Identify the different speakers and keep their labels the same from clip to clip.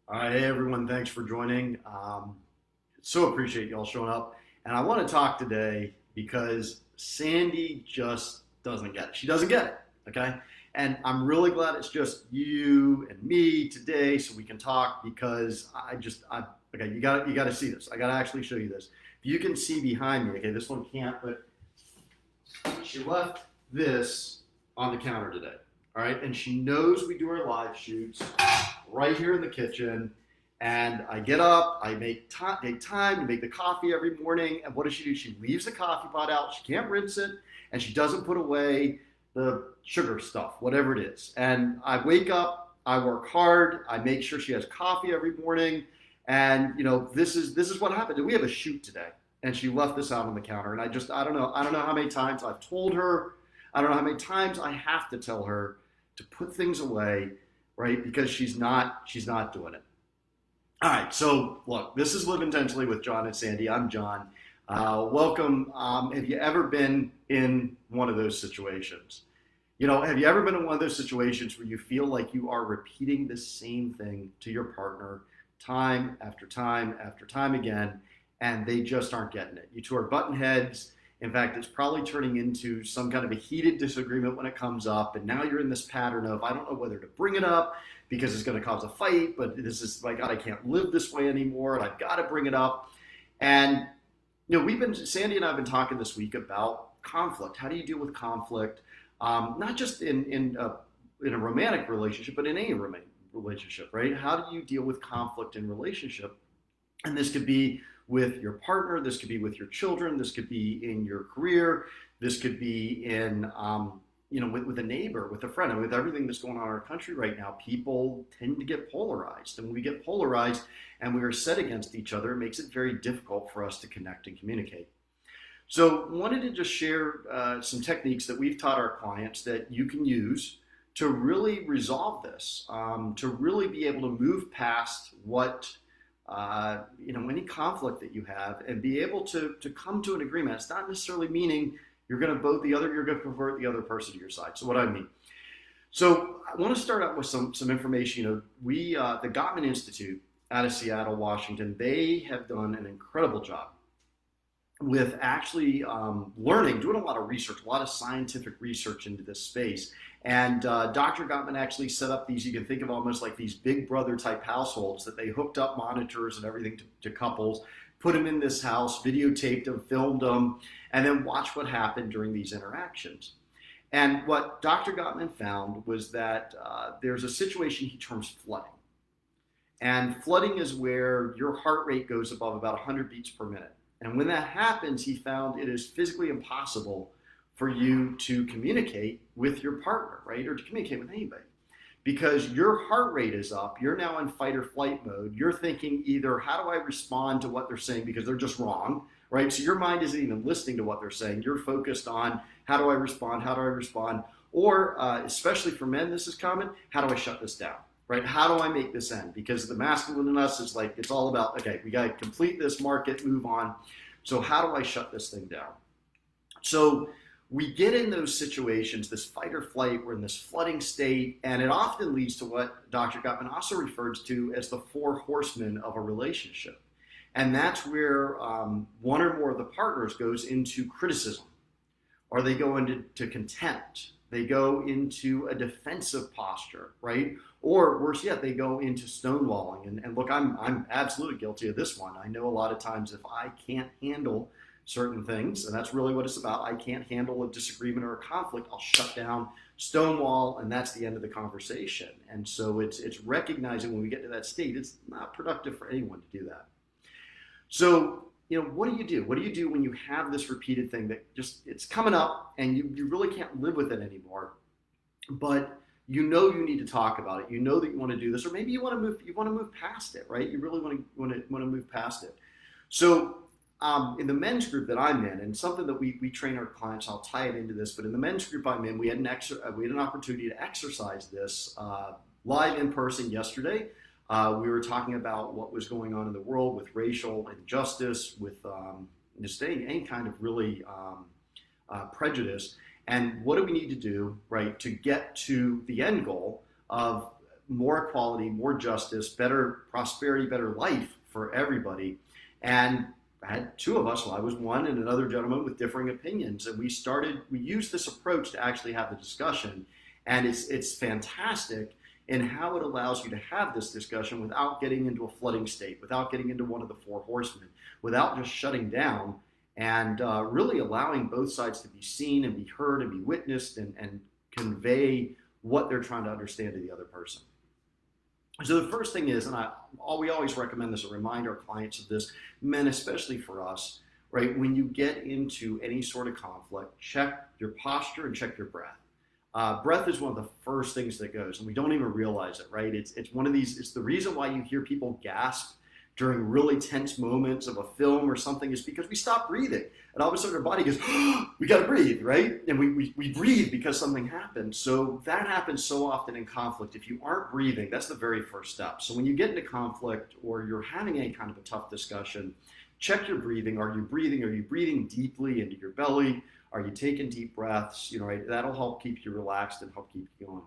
Speaker 1: All right, hey everyone, thanks for joining. So appreciate y'all showing up. And I want to talk today because Sandy just doesn't get it. She doesn't get it, okay? And I'm really glad it's just you and me today so we can talk because okay, you got to see this. I got to actually show you this. If you can see behind me, okay, this one can't, but she left this on the counter today. All right, and she knows we do our live shoots right here in the kitchen. And I get up, I take time to make the coffee every morning. And what does she do? She leaves the coffee pot out. She can't rinse it, and she doesn't put away the sugar stuff, whatever it is. And I wake up, I work hard, I make sure she has coffee every morning. And this is what happened. We have a shoot today, and she left this out on the counter. And I don't know how many times I've told her. I don't know how many times I have to tell her to put things away, right? Because she's not doing it. All right, so look, this is Live Intentionally with John and Sandy. I'm John. Welcome. Have you ever been in one of those situations? Have you ever been in one of those situations where you feel like you are repeating the same thing to your partner time after time after time again, and they just aren't getting it? You two are button heads. In fact, it's probably turning into some kind of a heated disagreement when it comes up, and now you're in this pattern of, I don't know whether to bring it up because it's going to cause a fight, but this is, my God, I can't live this way anymore, and I've got to bring it up. And Sandy and I have been talking this week about conflict. How do you deal with conflict? Not just in a romantic relationship, but in any relationship, right? How do you deal with conflict in relationship? And this could be with your partner, this could be with your children, this could be in your career, this could be in with a neighbor, with a friend. And with everything that's going on in our country right now, people tend to get polarized. And when we get polarized and we are set against each other, it makes it very difficult for us to connect and communicate. So wanted to just share some techniques that we've taught our clients that you can use to really resolve this, to really be able to move past any conflict that you have and be able to come to an agreement. It's not necessarily meaning you're going to convert the other person to your side. So what I mean. So I want to start out with some information. The Gottman Institute out of Seattle, Washington, they have done an incredible job with actually doing a lot of research, a lot of scientific research into this space. And Dr. Gottman actually set up these, you can think of almost like these big brother type households that they hooked up monitors and everything to couples, put them in this house, videotaped them, filmed them, and then watch what happened during these interactions. And what Dr. Gottman found was that there's a situation he terms flooding. And flooding is where your heart rate goes above about 100 beats per minute. And when that happens, he found it is physically impossible for you to communicate with your partner, right? Or to communicate with anybody. Because your heart rate is up, you're now in fight or flight mode. You're thinking either, how do I respond to what they're saying because they're just wrong, right? So your mind isn't even listening to what they're saying. You're focused on, how do I respond? How do I respond? Or, especially for men, this is common, how do I shut this down? Right? How do I make this end? Because the masculine in us is like, it's all about, okay, we got to complete this market, move on. So how do I shut this thing down? So we get in those situations, this fight or flight, we're in this flooding state, and it often leads to what Dr. Gottman also refers to as the four horsemen of a relationship. And that's where one or more of the partners goes into criticism, or they go into contempt. They go into a defensive posture, right? Or worse yet, they go into stonewalling. And look, I'm absolutely guilty of this one. I know a lot of times if I can't handle certain things, and that's really what it's about, I can't handle a disagreement or a conflict, I'll shut down, stonewall, and that's the end of the conversation. And so it's recognizing when we get to that state, it's not productive for anyone to do that. So what do you do? What do you do when you have this repeated thing that just, it's coming up and you really can't live with it anymore, but you need to talk about it. You know that you want to do this, or maybe you want to move past it, right? You really want to move past it. So in the men's group that I'm in, and something that we train our clients, I'll tie it into this, but in the men's group I'm in, we had an opportunity to exercise this live in person yesterday. We were talking about what was going on in the world with racial injustice, with just any kind of really prejudice, and what do we need to do, right, to get to the end goal of more equality, more justice, better prosperity, better life for everybody. And I had two of us, well, I was one and another gentleman with differing opinions. And we used this approach to actually have the discussion. And it's fantastic in how it allows you to have this discussion without getting into a flooding state, without getting into one of the four horsemen, without just shutting down, and really allowing both sides to be seen and be heard and be witnessed and convey what they're trying to understand to the other person. So the first thing is, and we always recommend this, or remind our clients of this, men especially for us, right? When you get into any sort of conflict, check your posture and check your breath. Breath is one of the first things that goes, and we don't even realize it, right? It's one of these, it's the reason why you hear people gasp during really tense moments of a film or something, is because we stop breathing. And all of a sudden our body goes, oh, we got to breathe, right? And we breathe because something happened. So that happens so often in conflict. If you aren't breathing, that's the very first step. So when you get into conflict or you're having any kind of a tough discussion, check your breathing. Are you breathing? Are you breathing deeply into your belly? Are you taking deep breaths? Right? That'll help keep you relaxed and help keep you going.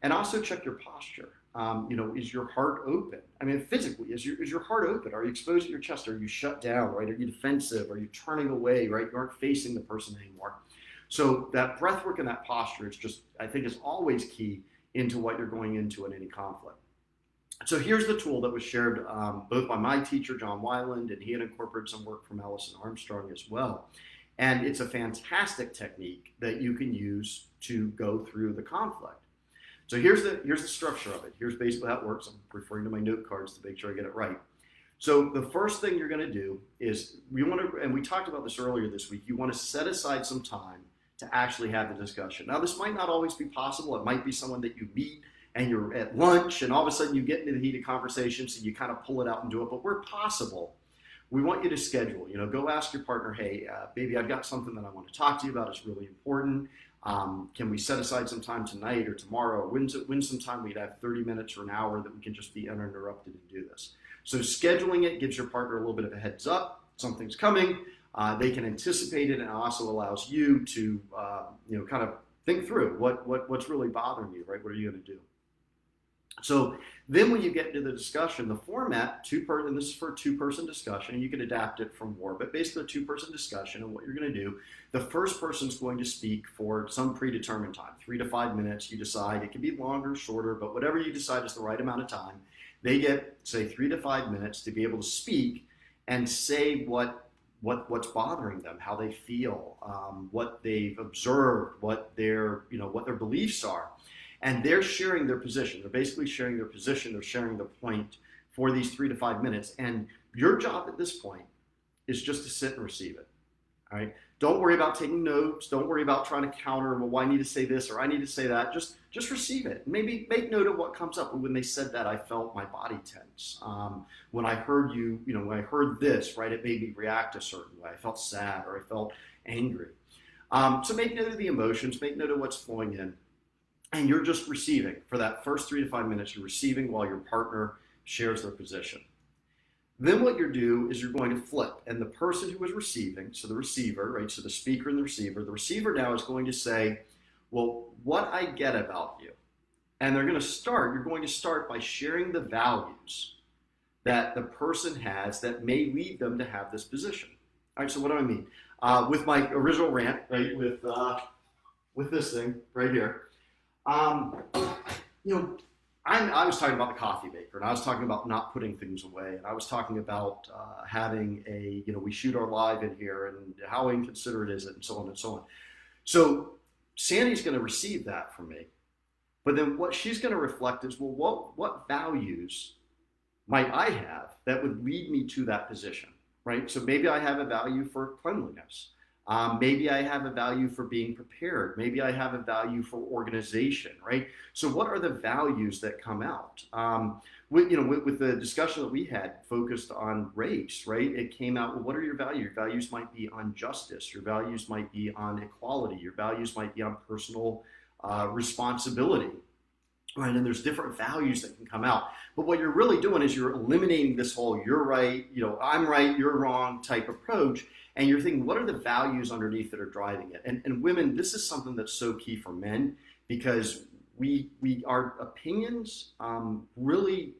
Speaker 1: And also check your posture. Is your heart open? I mean, physically, is your heart open? Are you exposed at your chest? Are you shut down, right? Are you defensive? Are you turning away, right? You aren't facing the person anymore. So that breath work and that posture, I think is always key into what you're going into in any conflict. So here's the tool that was shared both by my teacher, John Weiland, and he had incorporated some work from Ellison Armstrong as well. And it's a fantastic technique that you can use to go through the conflict. So here's the structure of it. Here's basically how it works. I'm referring to my note cards to make sure I get it right. So the first thing you're going to do is and we talked about this earlier this week, you want to set aside some time to actually have the discussion. Now, this might not always be possible. It might be someone that you meet and you're at lunch and all of a sudden you get into the heated conversation, so you kind of pull it out and do it. But where possible, we want you to schedule. Go ask your partner, hey, baby, I've got something that I want to talk to you about. It's really important. Can we set aside some time tonight or tomorrow? When's some time we'd have 30 minutes or an hour that we can just be uninterrupted and do this? So scheduling it gives your partner a little bit of a heads up. Something's coming. They can anticipate it, and also allows you to kind of think through what's really bothering you, right? What are you going to do? So then when you get into the discussion, the format, and this is for a two-person discussion, and you can adapt it from more, but basically a two-person discussion, and what you're going to do, the first person's going to speak for some predetermined time, 3 to 5 minutes. You decide, it can be longer, shorter, but whatever you decide is the right amount of time. They get, say, 3 to 5 minutes to be able to speak and say what's bothering them, how they feel, what they've observed, what their beliefs are. And they're sharing their position. They're basically sharing their position. They're sharing the point for these 3 to 5 minutes. And your job at this point is just to sit and receive it. All right. Don't worry about taking notes. Don't worry about trying to counter. Well, I need to say this or I need to say that. Just receive it. Maybe make note of what comes up. When they said that, I felt my body tense. When I heard when I heard this, right, it made me react a certain way. I felt sad or I felt angry. So make note of the emotions. Make note of what's flowing in. And you're just receiving. For that first 3 to 5 minutes, you're receiving while your partner shares their position. Then what you do is you're going to flip. And the person who is receiving, so the receiver, right, so the speaker and the receiver now is going to say, well, what I get about you. And you're going to start by sharing the values that the person has that may lead them to have this position. All right, so what do I mean? With my original rant, right, with this thing right here, I was talking about the coffee maker, and I was talking about not putting things away, and I was talking about having we shoot our live in here, and how inconsiderate is it, and so on and so on. So Sandy's going to receive that from me, but then what she's going to reflect is, well, what values might I have that would lead me to that position, right? So maybe I have a value for cleanliness. Maybe I have a value for being prepared. Maybe I have a value for organization, right? So what are the values that come out? With the discussion that we had focused on race, right? It came out, well, what are your values? Your values might be on justice. Your values might be on equality. Your values might be on personal responsibility, right? And there's different values that can come out. But what you're really doing is you're eliminating this whole you're right, I'm right, you're wrong type approach. And you're thinking, what are the values underneath that are driving it? And women, this is something that's so key for men, because our opinions really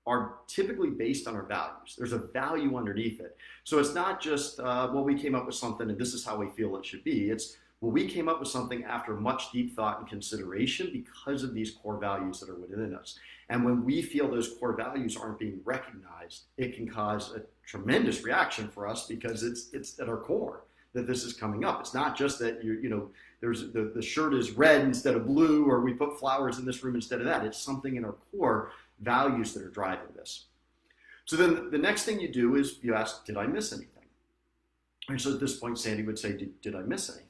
Speaker 1: are typically based on our values. There's a value underneath it. So it's not just, well, we came up with something and this is how we feel it should be. It's, well, we came up with something after much deep thought and consideration because of these core values that are within us. And when we feel those core values aren't being recognized, it can cause a tremendous reaction for us because it's at our core that this is coming up. It's not just that there's the shirt is red instead of blue, or we put flowers in this room instead of that. It's something in our core values that are driving this. So then the next thing you do is you ask, did I miss anything? And so at this point, Sandy would say, did I miss anything?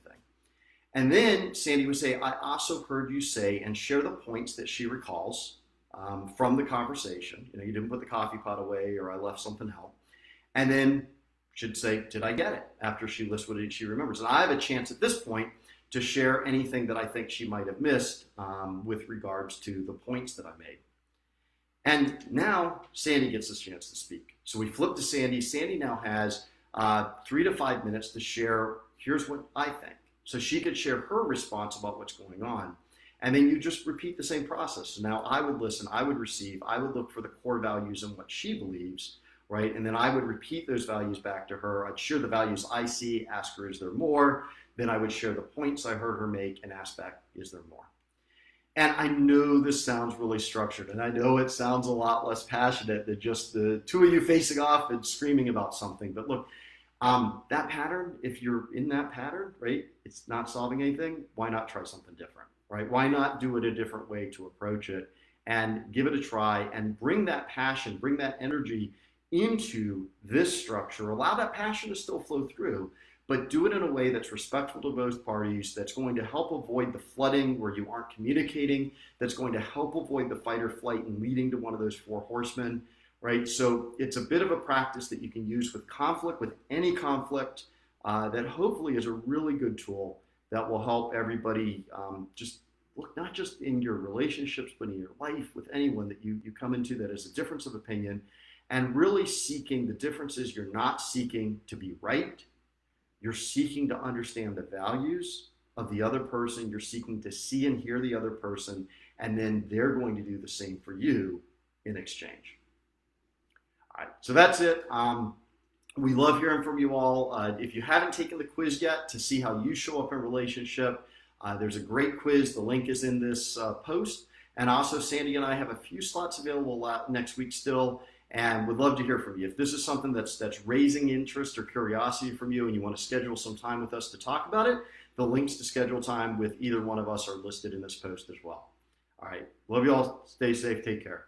Speaker 1: And then Sandy would say, I also heard you say, and share the points that she recalls from the conversation. You didn't put the coffee pot away, or I left something out. And then she'd say, did I get it? After she lists what she remembers. And I have a chance at this point to share anything that I think she might have missed with regards to the points that I made. And now Sandy gets a chance to speak. So we flip to Sandy. Sandy now has 3 to 5 minutes to share, here's what I think. So she could share her response about what's going on. And then you just repeat the same process. So now I would listen, I would receive, I would look for the core values and what she believes, right? And then I would repeat those values back to her. I'd share the values I see, ask her, is there more? Then I would share the points I heard her make and ask back, is there more? And I know this sounds really structured, and I know it sounds a lot less passionate than just the two of you facing off and screaming about something. But look, that pattern, if you're in that pattern, right, it's not solving anything, why not try something different, right? Why not do it a different way to approach it and give it a try and bring that passion, bring that energy into this structure, allow that passion to still flow through, but do it in a way that's respectful to both parties, that's going to help avoid the flooding where you aren't communicating, that's going to help avoid the fight or flight and leading to one of those 4 horsemen, right? So it's a bit of a practice that you can use with conflict, with any conflict, that hopefully is a really good tool that will help everybody just look, not just in your relationships, but in your life with anyone that you come into that is a difference of opinion, and really seeking the differences. You're not seeking to be right. You're seeking to understand the values of the other person. You're seeking to see and hear the other person, and then they're going to do the same for you in exchange. All right, so that's it. We love hearing from you all. If you haven't taken the quiz yet to see how you show up in a relationship, there's a great quiz. The link is in this post. And also, Sandy and I have a few slots available next week still, and would love to hear from you. If this is something that's raising interest or curiosity from you and you want to schedule some time with us to talk about it, the links to schedule time with either one of us are listed in this post as well. All right. Love you all. Stay safe. Take care.